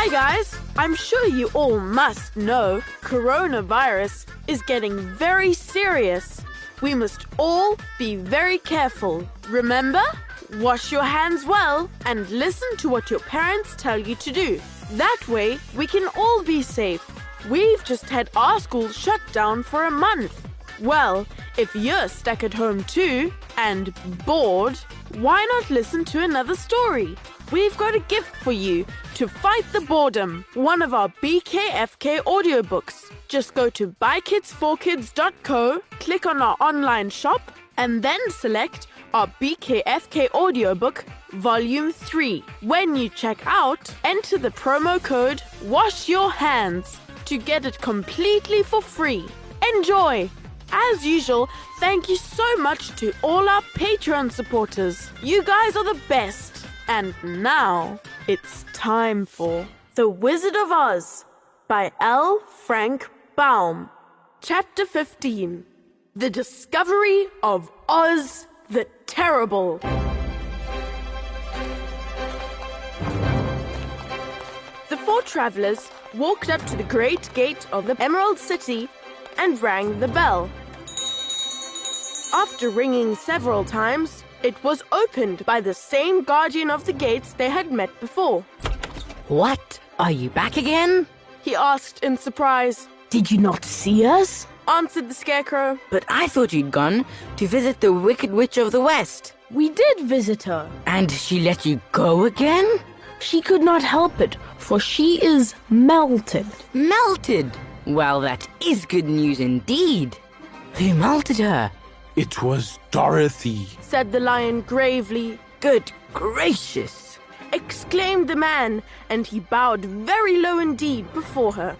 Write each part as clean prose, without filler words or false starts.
Hi guys! I'm sure you all must know coronavirus is getting very serious. We must all be very careful. Remember? Wash your hands well and listen to what your parents tell you to do. That way, we can all be safe. We've just had our school shut down for a month. Well, if you're stuck at home too and bored, why not listen to another story? We've got a gift for you to fight the boredom, one of our BKFK audiobooks. Just go to buykids4kids.co, click on our online shop, and then select our BKFK audiobook, Volume 3. When you check out, enter the promo code WASHYOURHANDS to get it completely for free. Enjoy! As usual, thank you so much to all our Patreon supporters. You guys are the best. And now, it's time for The Wizard of Oz by L.Frank Baum. Chapter 15. The Discovery of Oz the Terrible. The four travelers walked up to the great gate of the Emerald City and rang the bell. After ringing several times, it was opened by the same guardian of the gates they had met before. What? Are you back again? He asked in surprise. Did you not see us? Answered the Scarecrow. But I thought you'd gone to visit the Wicked Witch of the West. We did visit her. And she let you go again? She could not help it, for she is melted. Melted? Well, that is good news indeed. Who melted her? It was Dorothy, said the lion gravely. Good gracious! Exclaimed the man, and he bowed very low indeed before her.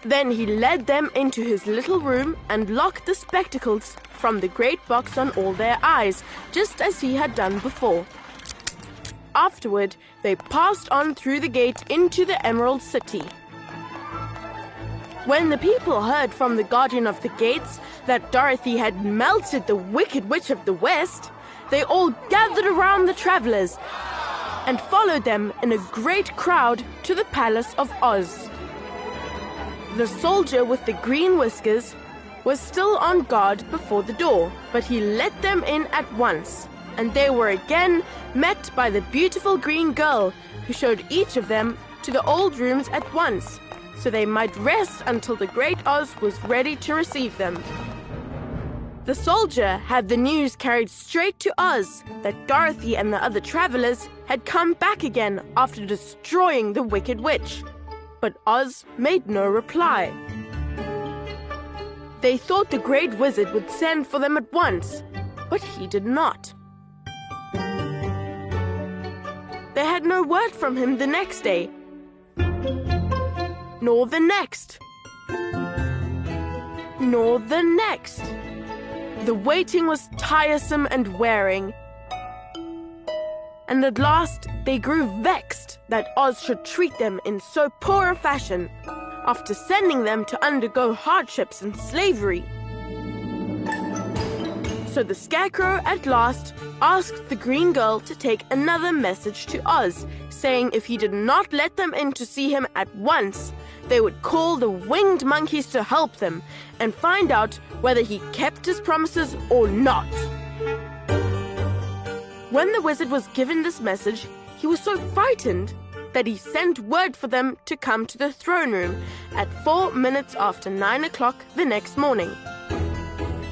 Then he led them into his little room and locked the spectacles from the great box on all their eyes, just as he had done before. Afterward, they passed on through the gate into the Emerald City. When the people heard from the guardian of the gates that Dorothy had melted the Wicked Witch of the West, they all gathered around the travelers and followed them in a great crowd to the Palace of Oz. The soldier with the green whiskers was still on guard before the door, but he let them in at once, and they were again met by the beautiful green girl, who showed each of them to the old rooms at once, so they might rest until the great Oz was ready to receive them. The soldier had the news carried straight to Oz that Dorothy and the other travelers had come back again after destroying the Wicked Witch. But Oz made no reply. They thought the great wizard would send for them at once, but he did not. They had no word from him the next day, nor the next, nor the next. The waiting was tiresome and wearing, and at last they grew vexed that Oz should treat them in so poor a fashion after sending them to undergo hardships and slavery. So the Scarecrow at last asked the green girl to take another message to Oz, saying if he did not let them in to see him at once, they would call the winged monkeys to help them and find out whether he kept his promises or not. When the wizard was given this message, he was so frightened that he sent word for them to come to the throne room at 4 minutes after 9 o'clock the next morning.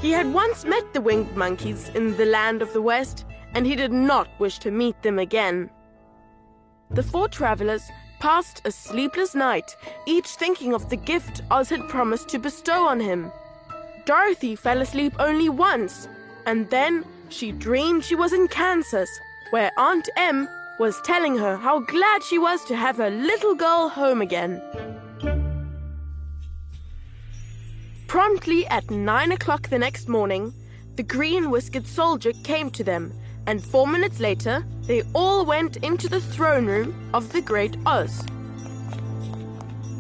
He had once met the winged monkeys in the land of the West, and he did not wish to meet them again. The four travelers passed a sleepless night, each thinking of the gift Oz had promised to bestow on him. Dorothy fell asleep only once, and then she dreamed she was in Kansas, where Aunt Em was telling her how glad she was to have her little girl home again. Promptly at 9 o'clock the next morning, the green-whiskered soldier came to them, and 4 minutes later, they all went into the throne room of the great Oz.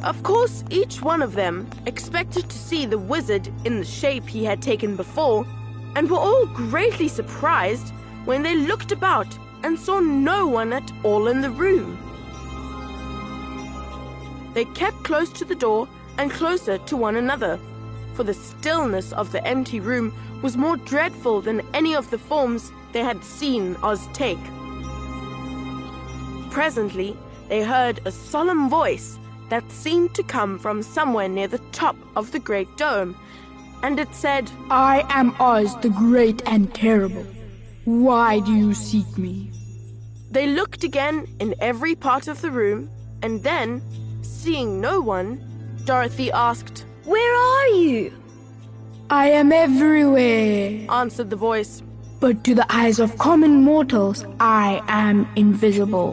Of course, each one of them expected to see the wizard in the shape he had taken before, and were all greatly surprised when they looked about and saw no one at all in the room. They kept close to the door and closer to one another, for the stillness of the empty room was more dreadful than any of the forms they had seen Oz take. Presently, they heard a solemn voice that seemed to come from somewhere near the top of the great dome, and it said, I am Oz, the Great and Terrible. Why do you seek me? They looked again in every part of the room, and then, seeing no one, Dorothy asked, Where are you? I am everywhere. answered the voice. But to the eyes of common mortals, I am invisible.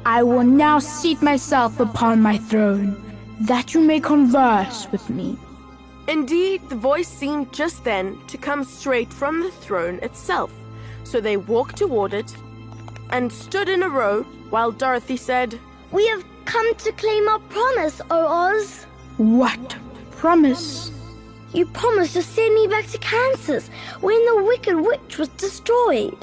I will now seat myself upon my throne, that you may converse with me. Indeed, the voice seemed just then to come straight from the throne itself, so they walked toward it and stood in a row while Dorothy said, We have come to claim our promise, O Oz. What promise? You promised to send me back to Kansas when the Wicked Witch was destroyed.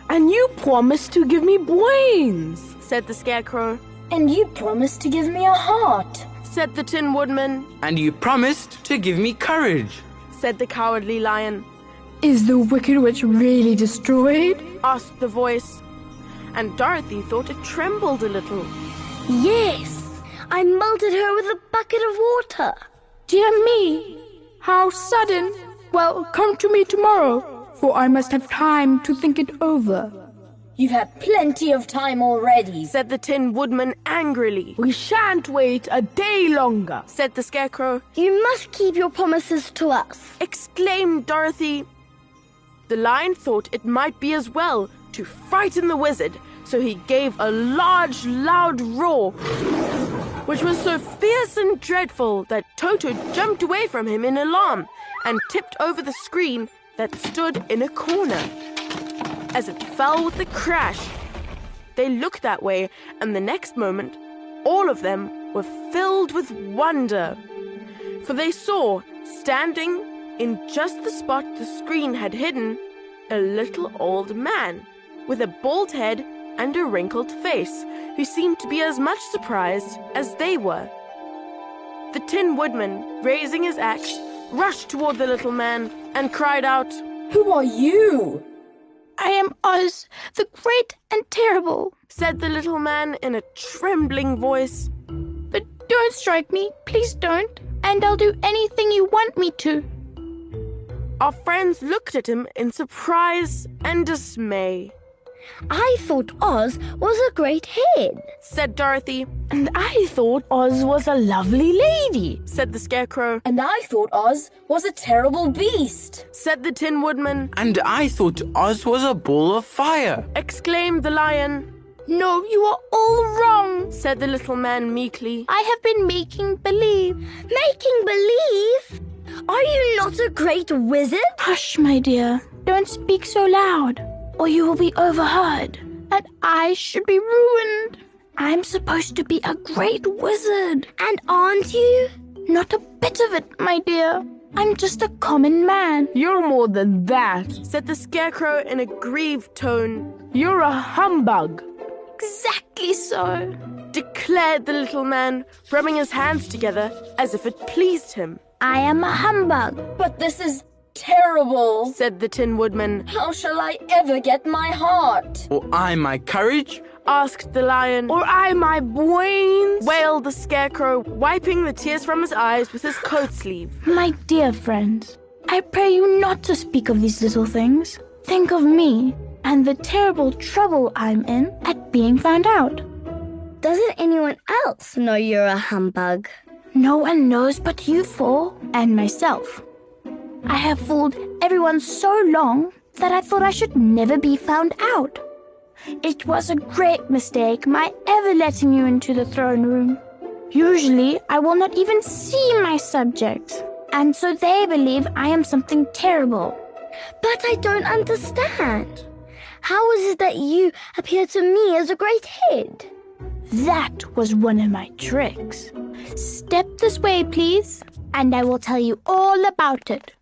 And you promised to give me brains, said the Scarecrow. And you promised to give me a heart, said the Tin Woodman. And you promised to give me courage, said the Cowardly Lion. Is the Wicked Witch really destroyed? asked the voice, and Dorothy thought it trembled a little. Yes, I melted her with a bucket of water. Dear me, how sudden. Well, come to me tomorrow, for I must have time to think it over. You've had plenty of time already, said the Tin Woodman angrily. We shan't wait a day longer, said the Scarecrow. You must keep your promises to us, exclaimed Dorothy. The Lion thought it might be as well to frighten the wizard, so he gave a large, loud roar, which was so fierce and dreadful that Toto jumped away from him in alarm and tipped over the screen that stood in a corner. As it fell with a crash, they looked that way, and the next moment, all of them were filled with wonder, for they saw, standing in just the spot the screen had hidden, a little old man with a bald head and a wrinkled face, who seemed to be as much surprised as they were. The Tin Woodman, raising his axe, rushed toward the little man and cried out, Who are you? I am Oz, the Great and Terrible, said the little man in a trembling voice. But don't strike me, please don't, and I'll do anything you want me to. Our friends looked at him in surprise and dismay. I thought Oz was a great head, said Dorothy. And I thought Oz was a lovely lady, said the Scarecrow. And I thought Oz was a terrible beast, said the Tin Woodman. and I thought Oz was a ball of fire. Exclaimed the Lion. No, you are all wrong, said the little man meekly. I have been making believe. Making believe? Are you not a great wizard? Hush, my dear. Don't speak so loud, or you will be overheard, and I should be ruined. I'm supposed to be a great wizard. And aren't you? Not a bit of it, my dear. I'm just a common man. You're more than that. Said the Scarecrow in a grieved tone. You're a humbug. Exactly so, declared the little man, rubbing his hands together as if it pleased him. I am a humbug. But this is terrible, said the Tin Woodman. How shall I ever get my heart? Or I my courage, asked the Lion. Or I my brains, wailed the Scarecrow, wiping the tears from his eyes with his coat sleeve. My dear friends, I pray you not to speak of these little things. Think of me and the terrible trouble I'm in at being found out. Doesn't anyone else know you're a humbug? No one knows but you four and myself. I have fooled everyone so long that I thought I should never be found out. It was a great mistake my ever letting you into the throne room. Usually I will not even see my subjects, and so they believe I am something terrible. But I don't understand. How is it that you appear to me as a great head? That was one of my tricks. Step this way, please, and I will tell you all about it.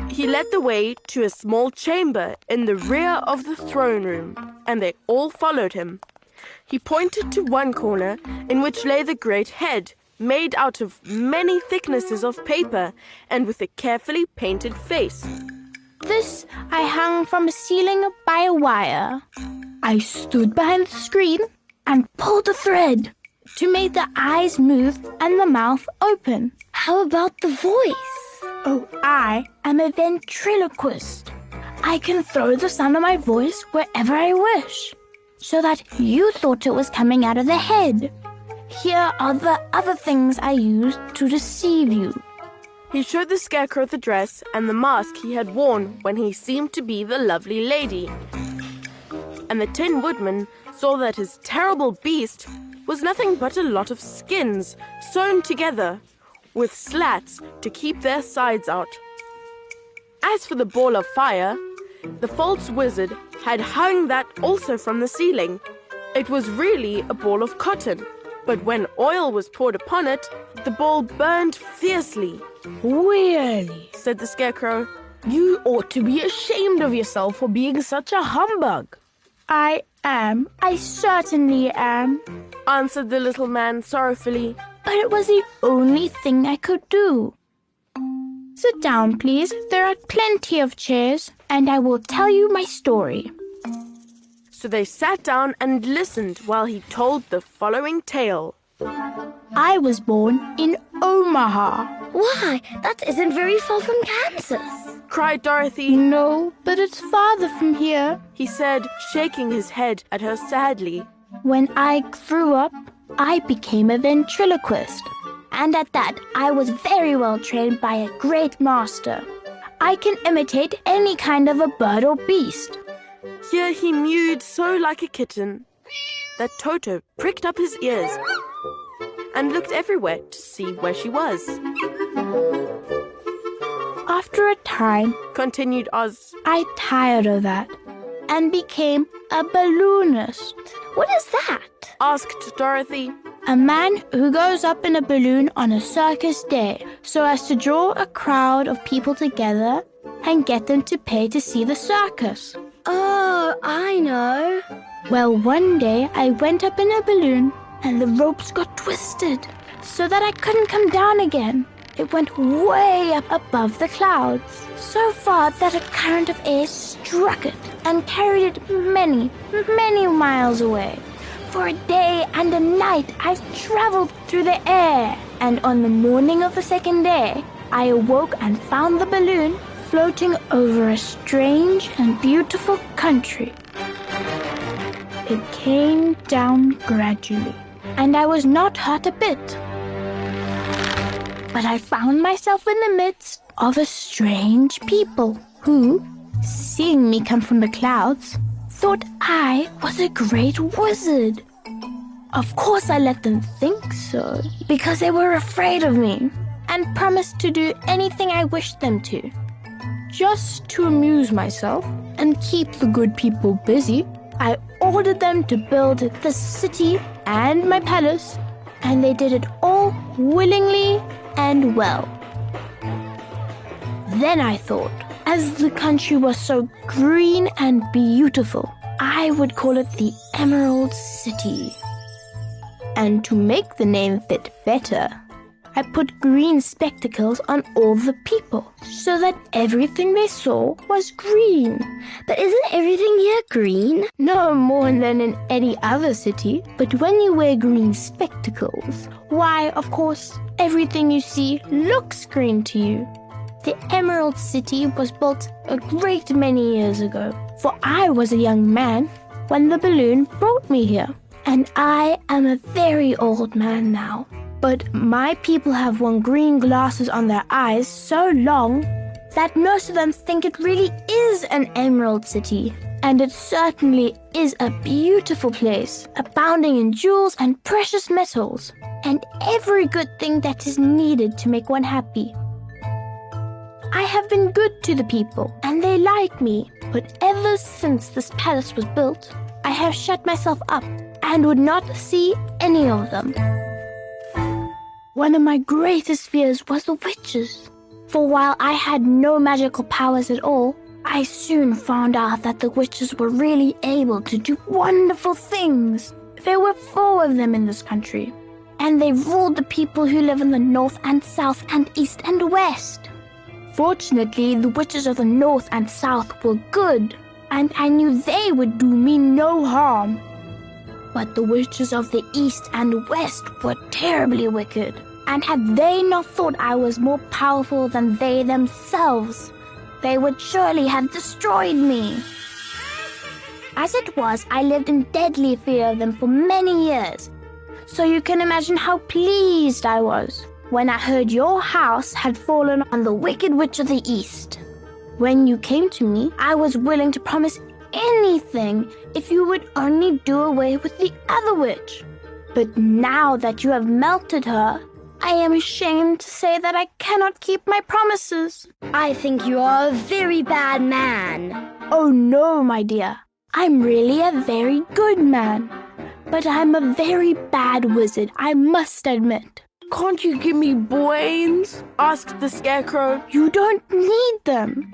He led the way to a small chamber in the rear of the throne room, and they all followed him. He pointed to one corner in which lay the great head, made out of many thicknesses of paper and with a carefully painted face. This I hung from a ceiling by a wire. I stood behind the screen and pulled a thread to make the eyes move and the mouth open. How about the voice? Oh, I am a ventriloquist. I can throw the sound of my voice wherever I wish, so that you thought it was coming out of the head. Here are the other things I used to deceive you. He showed the Scarecrow the dress and the mask he had worn when he seemed to be the lovely lady. And the Tin Woodman saw that his terrible beast was nothing but a lot of skins sewn together with slats to keep their sides out. As for the ball of fire, the false wizard had hung that also from the ceiling. It was really a ball of cotton, but when oil was poured upon it, the ball burned fiercely. Really? Said the Scarecrow. You ought to be ashamed of yourself for being such a humbug. I am. I certainly am. Answered the little man sorrowfully. But it was the only thing I could do. Sit down, please. There are plenty of chairs, and I will tell you my story. So they sat down and listened while he told the following tale. I was born in Omaha. Why, that isn't very far from Kansas. Cried Dorothy. No, but it's farther from here. He said, shaking his head at her sadly. When I grew up, I became a ventriloquist. And at that, I was very well trained by a great master. I can imitate any kind of a bird or beast. Here he mewed so like a kitten that Toto pricked up his ears and looked everywhere to see where she was. After a time, Continued Oz, I tired of that and became a balloonist. What is that? asked Dorothy. A man who goes up in a balloon on a circus day so as to draw a crowd of people together and get them to pay to see the circus. Oh, I know. Well, one day I went up in a balloon and the ropes got twisted so that I couldn't come down again. It went way up above the clouds, so far that a current of air struck it and carried it many, many miles away. For a day and a night I traveled through the air, and on the morning of the second day, I awoke and found the balloon floating over a strange and beautiful country. It came down gradually, and I was not hurt a bit. But I found myself in the midst of a strange people who, seeing me come from the clouds, thought I was a great wizard. Of course I let them think so, because they were afraid of me and promised to do anything I wished them to. Just to amuse myself and keep the good people busy, I ordered them to build the city and my palace, and they did it all willingly and well. Then I thought, as the country was so green and beautiful, I would call it the Emerald City. And to make the name fit better, I put green spectacles on all the people, so that everything they saw was green. But isn't everything here green? No more than in any other city, but when you wear green spectacles, why, of course, everything you see looks green to you. The Emerald City was built a great many years ago, for I was a young man when the balloon brought me here. And I am a very old man now. But my people have worn green glasses on their eyes so long that most of them think it really is an Emerald City. And it certainly is a beautiful place, abounding in jewels and precious metals, and every good thing that is needed to make one happy. I have been good to the people, and they like me. But ever since this palace was built, I have shut myself up and would not see any of them. One of my greatest fears was the witches. For while I had no magical powers at all, I soon found out that the witches were really able to do wonderful things. There were 4 of them in this country, and they ruled the people who live in the north and south and east and west. Fortunately, the witches of the north and south were good, and I knew they would do me no harm. But the witches of the east and west were terribly wicked, and had they not thought I was more powerful than they themselves, they would surely have destroyed me. As it was, I lived in deadly fear of them for many years, so you can imagine how pleased I was when I heard your house had fallen on the Wicked Witch of the East. When you came to me, I was willing to promise anything if you would only do away with the other witch. But now that you have melted her, I am ashamed to say that I cannot keep my promises. I think you are a very bad man. Oh no, my dear. I'm really a very good man. But I'm a very bad wizard, I must admit. Can't you give me brains? Asked the Scarecrow. You don't need them.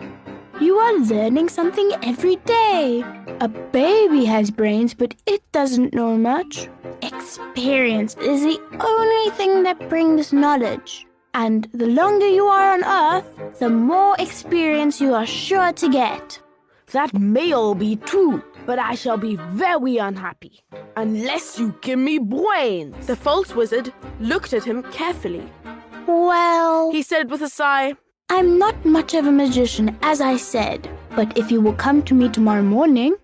You are learning something every day. A baby has brains, but it doesn't know much. Experience is the only thing that brings knowledge. And the longer you are on Earth, the more experience you are sure to get. That may all be true, but I shall be very unhappy unless you give me brains. The false wizard looked at him carefully. Well, He said with a sigh, I'm not much of a magician, as I said, but if you will come to me tomorrow morning,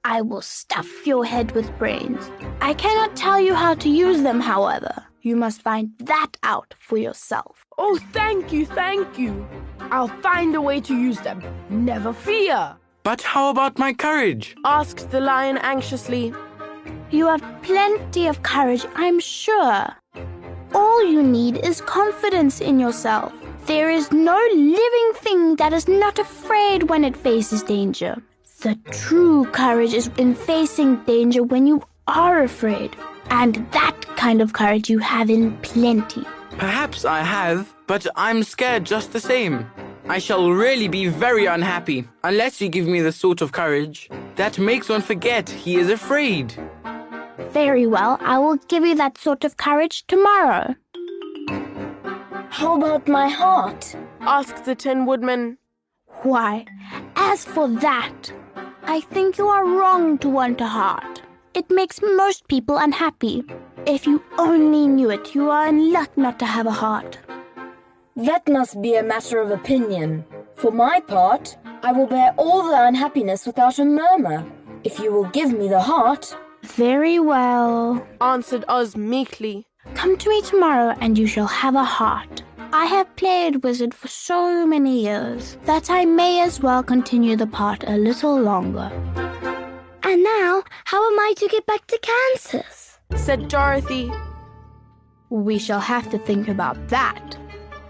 I will stuff your head with brains. I cannot tell you how to use them, however. You must find that out for yourself. Oh, thank you, thank you. I'll find a way to use them. Never fear. But how about my courage? asked the lion anxiously. You have plenty of courage, I'm sure. All you need is confidence in yourself. There is no living thing that is not afraid when it faces danger. The true courage is in facing danger when you are afraid. And that kind of courage you have in plenty. Perhaps I have, but I'm scared just the same. I shall really be very unhappy unless you give me the sort of courage that makes one forget he is afraid. Very well, I will give you that sort of courage tomorrow. How about my heart? asked the Tin Woodman. Why, as for that, I think you are wrong to want a heart. It makes most people unhappy. If you only knew it, you are in luck not to have a heart. That must be a matter of opinion. For my part, I will bear all the unhappiness without a murmur, if you will give me the heart. Very well. Answered Oz meekly. Come to me tomorrow and you shall have a heart. I have played wizard for so many years that I may as well continue the part a little longer. And now, how am I to get back to Kansas? Said Dorothy. We shall have to think about that.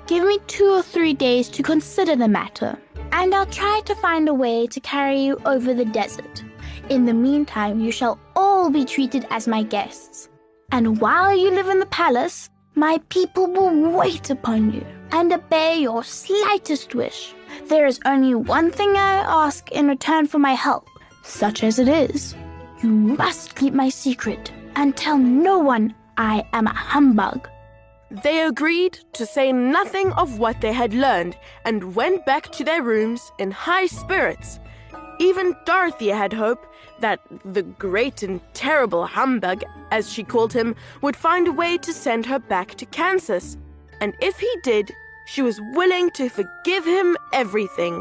Give me 2 or 3 days to consider the matter, and I'll try to find a way to carry you over the desert. In the meantime, you shall all be treated as my guests. And while you live in the palace, my people will wait upon you and obey your slightest wish. There is only one thing I ask in return for my help, such as it is. You must keep my secret and tell no one I am a humbug. They agreed to say nothing of what they had learned and went back to their rooms in high spirits. Even Dorothy had hope that the great and terrible humbug, as she called him, would find a way to send her back to Kansas. And if he did, she was willing to forgive him everything.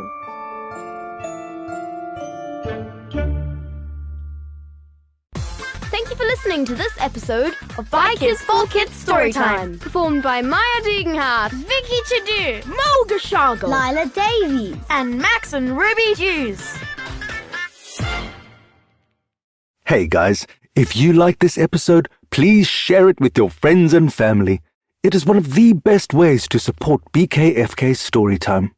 Thank you for listening to this episode of By Kids for Kids Storytime, performed by Maya Degenhardt, Vicky Chadu, Mo Gashago, Lila Davies. and Max and Ruby Jews. Hey guys, if you like this episode, please share it with your friends and family. It is one of the best ways to support BKFK Storytime.